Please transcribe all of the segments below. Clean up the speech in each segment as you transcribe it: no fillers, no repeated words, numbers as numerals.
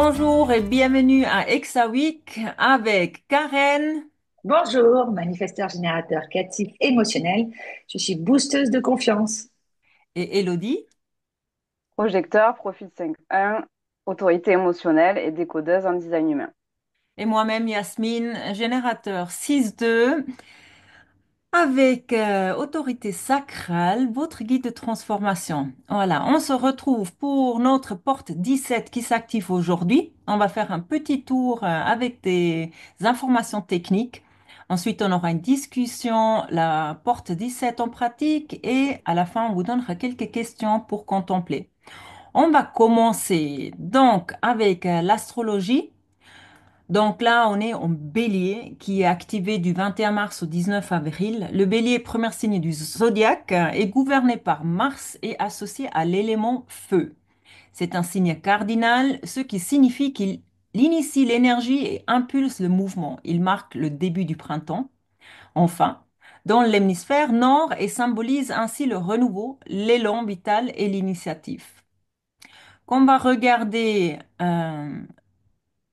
Bonjour et bienvenue à Exa Week avec Karen Bonjour, manifesteur générateur créatif émotionnel. Je suis boosteuse de confiance. et Elodie. Projecteur, profil 5.1, autorité émotionnelle et décodeuse en design humain. Et moi-même Yasmine, générateur 6-2 avec autorité sacrale, votre guide de transformation. Voilà, on se retrouve pour notre porte 17 qui s'active aujourd'hui. On va faire un petit tour avec des informations techniques. Ensuite, on aura une discussion, la porte 17 en pratique et à la fin, on vous donnera quelques questions pour contempler. On va commencer donc avec l'astrologie. Donc là, on est en Bélier qui est activé du 21 mars au 19 avril. Le Bélier, premier signe du zodiaque, est gouverné par Mars et associé à l'élément feu. C'est un signe cardinal, ce qui signifie qu'il initie l'énergie et impulse le mouvement. Il marque le début du printemps, enfin, dans l'hémisphère nord et symbolise ainsi le renouveau, l'élan vital et l'initiative. Qu'on va regarder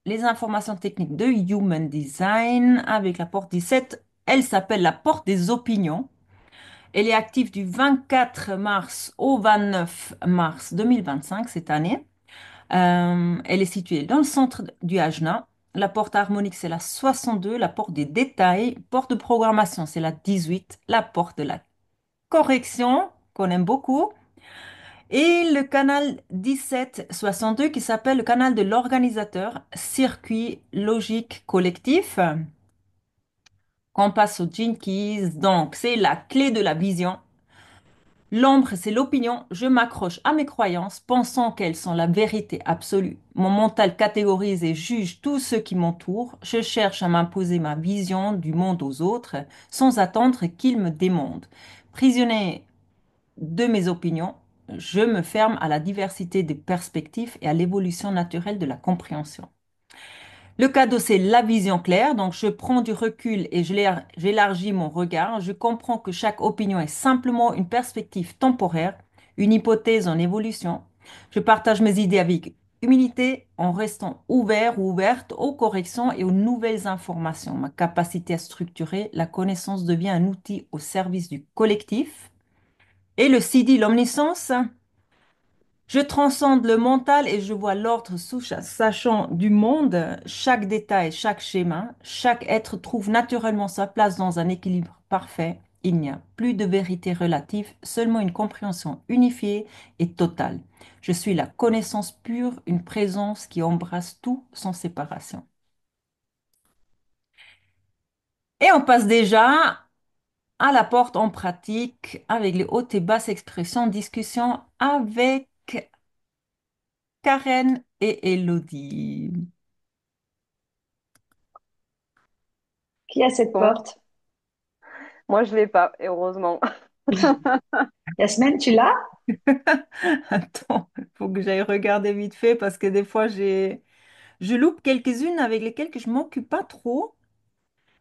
les informations techniques de Human Design avec la porte 17. Elle s'appelle la porte des opinions. Elle est active du 24 mars au 29 mars 2025 cette année. Elle est située dans le centre du Ajna. La porte harmonique, c'est la 62. La porte des détails. Porte de programmation, c'est la 18. La porte de la correction, qu'on aime beaucoup. Et le canal 1762 qui s'appelle le canal de l'organisateur, circuit logique collectif, qu'on passe au Gene Keys. Donc, c'est la clé de la vision. L'ombre, c'est l'opinion. Je m'accroche à mes croyances, pensant qu'elles sont la vérité absolue. Mon mental catégorise et juge tout ce qui m'entoure. Je cherche à m'imposer ma vision du monde aux autres, sans attendre qu'ils me démondent. Prisonnier de mes opinions, je me ferme à la diversité des perspectives et à l'évolution naturelle de la compréhension. Le cadeau, c'est la vision claire, donc je prends du recul et j'élargis mon regard. Je comprends que chaque opinion est simplement une perspective temporaire, une hypothèse en évolution. Je partage mes idées avec humilité en restant ouvert ou ouverte aux corrections et aux nouvelles informations. Ma capacité à structurer la connaissance devient un outil au service du collectif. Et le CD, l'omniscience, je transcende le mental et je vois l'ordre sachant du monde, chaque détail, chaque schéma, chaque être trouve naturellement sa place dans un équilibre parfait. Il n'y a plus de vérité relative, seulement une compréhension unifiée et totale. Je suis la connaissance pure, une présence qui embrasse tout sans séparation. Et on passe déjà à la porte en pratique avec les hautes et basses expressions, discussion avec Karen et Elodie. Qui a cette Comment? porte? Moi, je l'ai pas, et heureusement. Yasmine, tu l'as? Attends, il faut que j'aille regarder vite fait parce que des fois je loupe quelques-unes avec lesquelles que je m'occupe pas trop.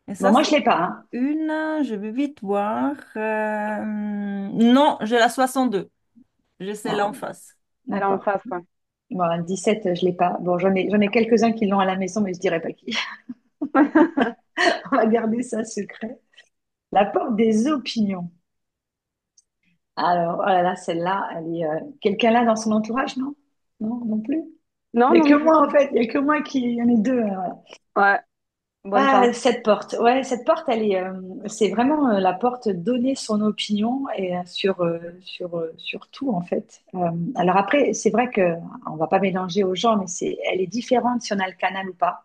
Et Bon, ça, moi, je c'est l'ai pas, hein. une, je vais vite voir. Non, j'ai la 62. J'ai celle-là Ah, en face. Elle est en d'accord. face, quoi. Bon, le 17, je l'ai pas. Bon, j'en ai quelques-uns qui l'ont à la maison, mais je dirais pas qui. On va garder ça secret. La porte des opinions. Alors, oh là là, celle-là, elle est, quelqu'un là dans son entourage, non? Non, non plus. Non, Il n'y a non que plus. moi, en fait. Il n'y a que moi qui, il y en a deux. Voilà. Ouais, bonne chance. Ah, cette porte, ouais, cette porte, c'est vraiment la porte donner son opinion et sur tout en fait. Alors après, c'est vrai que on va pas mélanger aux gens, mais elle est différente si on a le canal ou pas.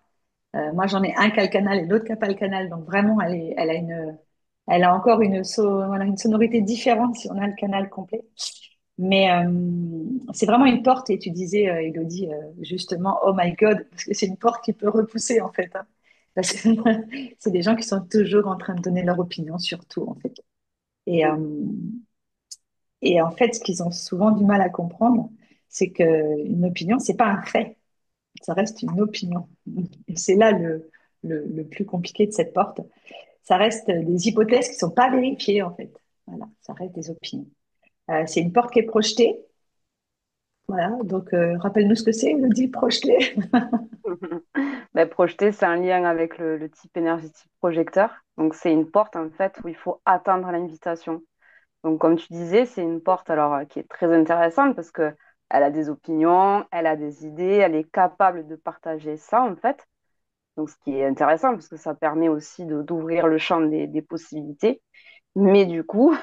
Moi, j'en ai un qui a le canal et l'autre qui n'a pas le canal, donc vraiment, elle a encore voilà, une sonorité différente si on a le canal complet. Mais c'est vraiment une porte, et tu disais, Elodie, justement, oh my God, parce que c'est une porte qui peut repousser, en fait, hein. Parce que c'est des gens qui sont toujours en train de donner leur opinion sur tout, en fait. Et, euh, et en fait, ce qu'ils ont souvent du mal à comprendre, c'est qu'une opinion, c'est pas un fait, ça reste une opinion. Et c'est là le plus compliqué de cette porte. Ça reste des hypothèses qui sont pas vérifiées, en fait. Voilà, ça reste des opinions. C'est une porte qui est projetée. Voilà, donc rappelle-nous ce que c'est, le dit projeté. Ben, projeter, c'est un lien avec le type énergétique projecteur. Donc, c'est une porte, en fait, où il faut attendre l'invitation. Donc, comme tu disais, c'est une porte alors qui est très intéressante parce que elle a des opinions, elle a des idées, elle est capable de partager ça, en fait. Donc, ce qui est intéressant parce que ça permet aussi d'ouvrir le champ des possibilités. Mais du coup,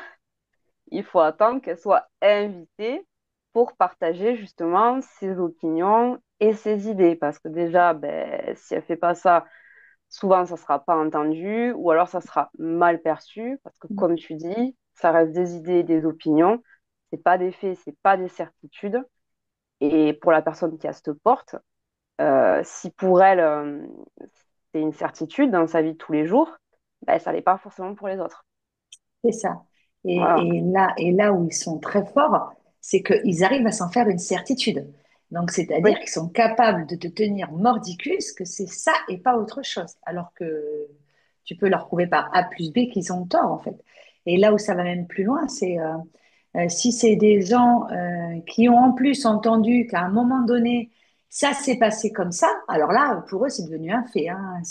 il faut attendre qu'elle soit invitée pour partager justement ses opinions et ses idées. Parce que déjà, ben, si elle fait pas ça, souvent ça sera pas entendu ou alors ça sera mal perçu. Parce que comme tu dis, ça reste des idées et des opinions. C'est pas des faits, c'est pas des certitudes. Et pour la personne qui a cette porte, si pour elle, c'est une certitude dans sa vie de tous les jours, ben, ça l'est pas forcément pour les autres. C'est ça. Voilà. Et là où ils sont très forts, c'est qu'ils arrivent à s'en faire une certitude. Donc, c'est-à-dire Oui. qu'ils sont capables de te tenir mordicus que c'est ça et pas autre chose. Alors que tu peux leur prouver par A plus B qu'ils ont tort, en fait. Et là où ça va même plus loin, c'est si c'est des gens qui ont en plus entendu qu'à un moment donné, ça s'est passé comme ça, alors là, pour eux, c'est devenu un fait, hein.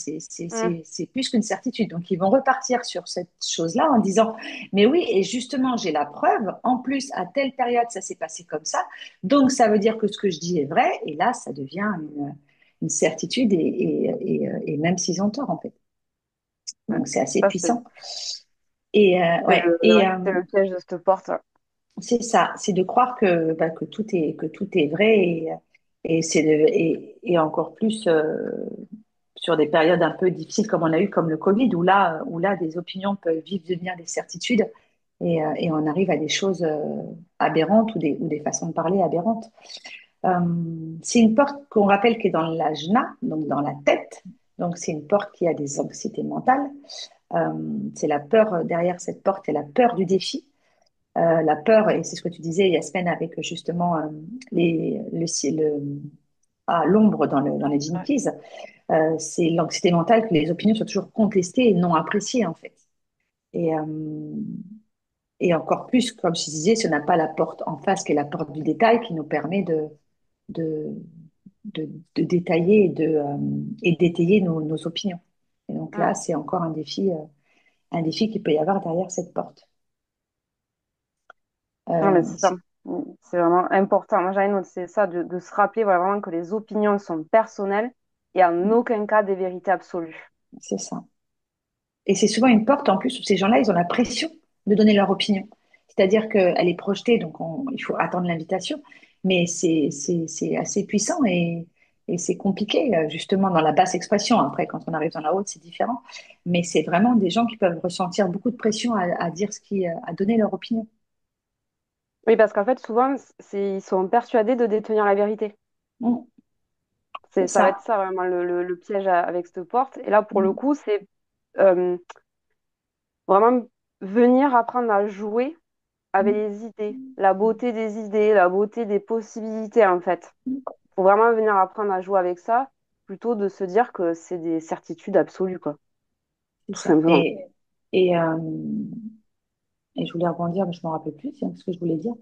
Mm. C'est plus qu'une certitude. Donc, ils vont repartir sur cette chose-là en disant, mais oui, et justement, j'ai la preuve. En plus, à telle période, ça s'est passé comme ça. Donc, ça veut dire que ce que je dis est vrai. Et là, ça devient une certitude et même s'ils ont tort, en fait. Mm. Donc, c'est assez Ça, c'est puissant. Et ouais. ouais, c'est le piège de cette porte. C'est ça, c'est de croire que, bah, que tout est vrai et encore plus sur des périodes un peu difficiles comme on a eu, comme le Covid, où là des opinions peuvent vite devenir des certitudes et on arrive à des choses aberrantes ou des façons de parler aberrantes. Euh, c'est une porte qu'on rappelle qui est dans l'ajna, donc dans la tête. Donc c'est une porte qui a des anxiétés mentales. Euh, c'est la peur derrière cette porte et la peur du défi. La peur, et c'est ce que tu disais, Yasmine, avec justement l'ombre dans les Ouais. Jinkies, c'est l'anxiété mentale que les opinions soient toujours contestées et non appréciées, en fait. Et, euh, et encore plus, comme je disais, si on n'a pas la porte en face, qui est la porte du détail, qui nous permet de, de détailler et d'étayer nos opinions. Et donc Mm. là, c'est encore un défi qu'il peut y avoir derrière cette porte. Non, mais c'est ça. C'est C'est vraiment important. Moi, j'avais noté ça, de se rappeler voilà, vraiment que les opinions sont personnelles et en aucun cas des vérités absolues. c'est ça. Et c'est souvent une porte en plus où ces gens-là, ils ont la pression de donner leur opinion. C'est-à-dire qu'elle est projetée, donc il faut attendre l'invitation, mais c'est assez puissant et c'est compliqué, justement, dans la basse expression. Après, quand on arrive dans la haute, c'est différent. Mais c'est vraiment des gens qui peuvent ressentir beaucoup de pression à dire à donner leur opinion. Oui, parce qu'en fait, souvent, ils sont persuadés de détenir la vérité. Mm, c'est Ça va être ça. ça, vraiment, le piège avec cette porte. Et là, pour le Mm, coup, c'est euh, vraiment venir apprendre à jouer avec mm, les idées, la beauté des idées, la beauté des possibilités, en fait. mm, Faut vraiment venir apprendre à jouer avec ça, plutôt de se dire que c'est des certitudes absolues, quoi, c'est tout ça. simplement. Et, euh, et je voulais rebondir, mais je ne me rappelle plus ce que je voulais dire.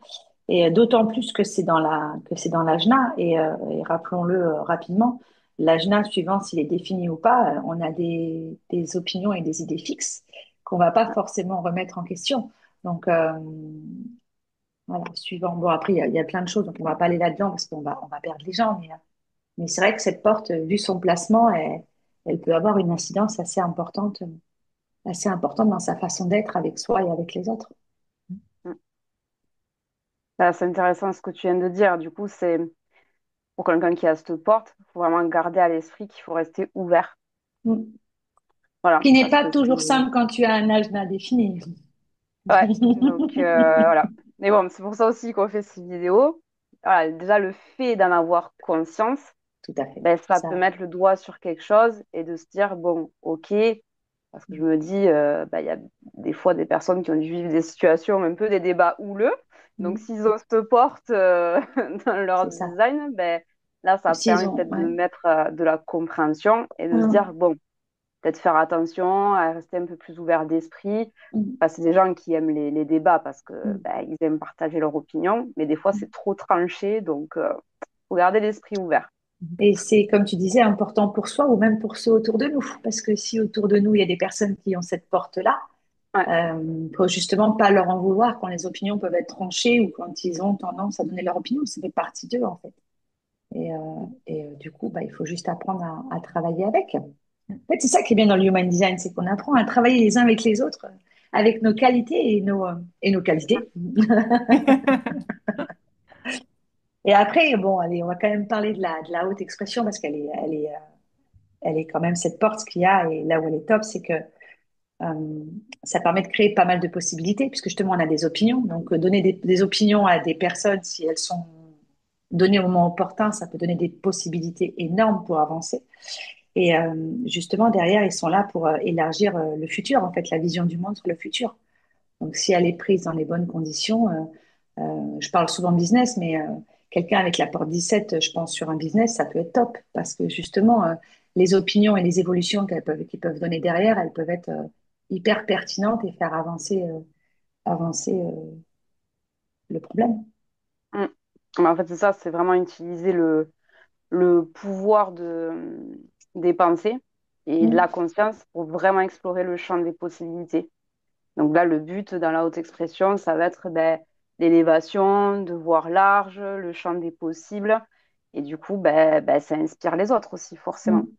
Et d'autant plus que c'est dans l'ajna, et rappelons-le rapidement, l'ajna, suivant s'il est défini ou pas, on a des opinions et des idées fixes qu'on va pas forcément remettre en question. Donc, voilà, suivant. Bon, après, il y a plein de choses, donc on va pas aller là-dedans parce on va perdre les gens. Mais c'est vrai que cette porte, vu son placement, elle peut avoir une incidence assez importante dans sa façon d'être avec soi et avec les autres. Mm. C'est intéressant ce que tu viens de dire. Du coup, c'est pour quelqu'un qui a cette porte, il faut vraiment garder à l'esprit qu'il faut rester ouvert. Mm. Voilà, Qui n'est parce pas que toujours c'est... simple quand tu as un âge défini. Ouais, donc voilà. Mais bon, c'est pour ça aussi qu'on fait ces vidéos. Voilà, déjà, le fait d'en avoir conscience, Tout à fait. ben, ça Ça, peut mettre le doigt sur quelque chose et de se dire, bon, ok, parce que je me dis, ben, il y a des fois des personnes qui ont dû vivre des situations, un peu des débats houleux. Donc, mm, s'ils ont cette porte dans leur c'est ça. design, ben, là, Ou ça s'ils permet ont, peut-être de ouais. mettre de la compréhension et de se Mm, dire, bon, peut-être faire attention, à rester un peu plus ouvert d'esprit. Mm, Enfin, c'est des gens qui aiment les débats parce que mm, ben, ils aiment partager leur opinion, mais des fois c'est trop tranché, donc faut garder l'esprit ouvert. Et c'est, comme tu disais, important pour soi ou même pour ceux autour de nous. Parce que si autour de nous, il y a des personnes qui ont cette porte-là, Ouais. faut justement pas leur en vouloir quand les opinions peuvent être tranchées ou quand ils ont tendance à donner leur opinion. Ça fait partie d'eux, en fait. Du coup, bah, il faut juste apprendre à travailler avec. En fait, c'est ça qui est bien dans le human design, c'est qu'on apprend à travailler les uns avec les autres, avec nos qualités et nos qualités. Et après, bon, allez, on va quand même parler de la haute expression parce elle est quand même cette porte qu'il y a. Et là où elle est top, c'est que ça permet de créer pas mal de possibilités, puisque justement, on a des opinions. Donc, donner des opinions à des personnes, si elles sont données au moment opportun, ça peut donner des possibilités énormes pour avancer. Et justement, derrière, ils sont là pour élargir le futur, en fait, la vision du monde sur le futur. Donc, si elle est prise dans les bonnes conditions, je parle souvent business, mais quelqu'un avec la porte 17, je pense, sur un business, ça peut être top, parce que justement, les opinions et les évolutions qu'ils peuvent donner derrière, elles peuvent être hyper pertinentes et faire avancer le problème. Mm. Mais en fait, c'est ça, c'est vraiment utiliser le pouvoir des pensées et de la Mm, conscience pour vraiment explorer le champ des possibilités. Donc là, le but dans la haute expression, ça va être ben, l'élévation, de voir large, le champ des possibles. Et du coup, ça inspire les autres aussi, forcément. mm,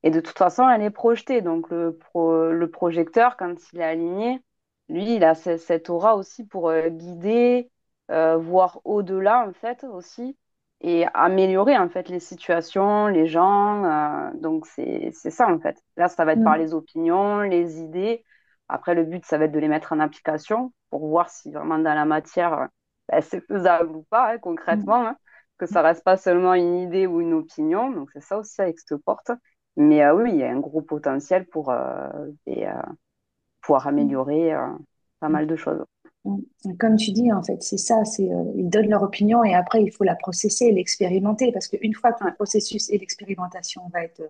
Et de toute façon, elle est projetée. Donc le projecteur, quand il est aligné, lui, il a cette aura aussi pour guider, voir au-delà, en fait, aussi, et améliorer, en fait, les situations, les gens. Donc c'est ça, en fait. Là, ça va être par mm, les opinions, les idées. Après, le but, ça va être de les mettre en application pour voir si vraiment dans la matière, c'est faisable ou pas, hein, mm. concrètement, hein, que ça reste pas seulement une idée ou une opinion. Donc c'est ça aussi avec cette porte. Mais oui, il y a un gros potentiel pour pouvoir améliorer pas mal de choses. Comme tu dis, en fait, c'est ça, ils donnent leur opinion et après, il faut la processer et l'expérimenter parce qu'une fois que le Ouais. processus et l'expérimentation va être,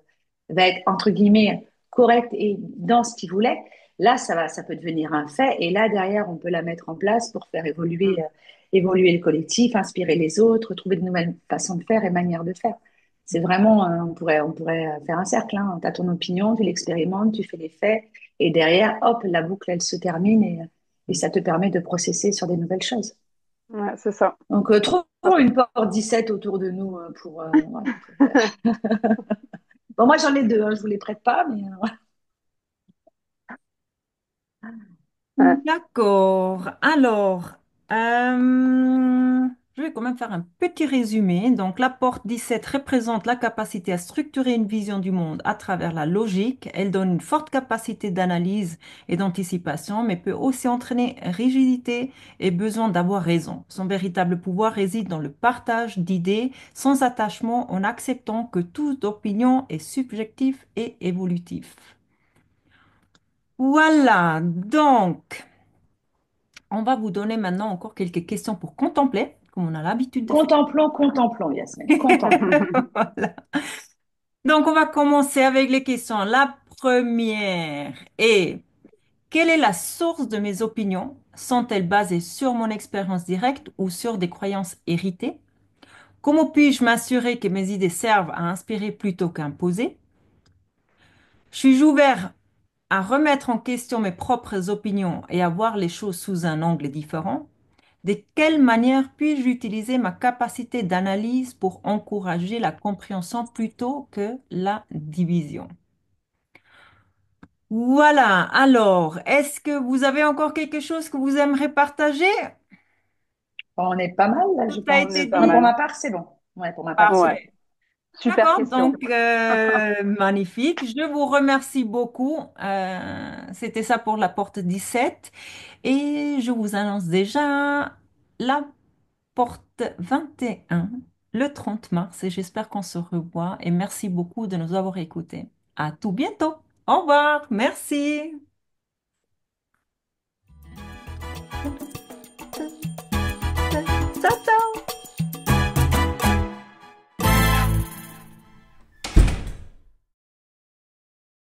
entre guillemets, correct et dans ce qu'ils voulaient, là, ça peut devenir un fait et là, derrière, on peut la mettre en place pour faire Mm. évoluer le collectif, inspirer les autres, trouver de nouvelles façons de faire et manières de faire. C'est vraiment, on pourrait faire un cercle, hein. Tu as ton opinion, tu l'expérimentes, tu fais les faits et derrière, hop, la boucle, elle se termine et ça te permet de processer sur des nouvelles choses. Ouais, c'est ça. Donc, trouvons une porte 17 autour de nous voilà, Bon, moi, j'en ai deux, hein, je vous les prête pas, mais Ouais. D'accord. Alors, je vais quand même faire un petit résumé. Donc, la porte 17 représente la capacité à structurer une vision du monde à travers la logique. Elle donne une forte capacité d'analyse et d'anticipation, mais peut aussi entraîner rigidité et besoin d'avoir raison. Son véritable pouvoir réside dans le partage d'idées sans attachement, en acceptant que toute opinion est subjective et évolutive. Voilà, donc. On va vous donner maintenant encore quelques questions pour contempler, comme on a l'habitude de faire. contemplons, contemplons, Yasmine, contemplons. Voilà. Donc, on va commencer avec les questions. La première est, quelle est la source de mes opinions? Sont-elles basées sur mon expérience directe ou sur des croyances héritées? Comment puis-je m'assurer que mes idées servent à inspirer plutôt qu'à imposer? Suis-je ouvert à remettre en question mes propres opinions et à voir les choses sous un angle différent? De quelle manière puis-je utiliser ma capacité d'analyse pour encourager la compréhension plutôt que la division? Voilà, alors, est-ce que vous avez encore quelque chose que vous aimeriez partager? Bon, on est pas mal, là, je Tout a On est été pense. pas Moi, pour dit. mal. ma part, c'est bon. Ouais, pour ma part, c'est bon. Ouais. Parfait. Super D'accord, question. donc magnifique. Je vous remercie beaucoup. C'était ça pour la porte 17. Et je vous annonce déjà la porte 21 le 30 mars et j'espère qu'on se revoit et merci beaucoup de nous avoir écoutés. À tout bientôt. Au revoir. Merci. Ciao, ciao.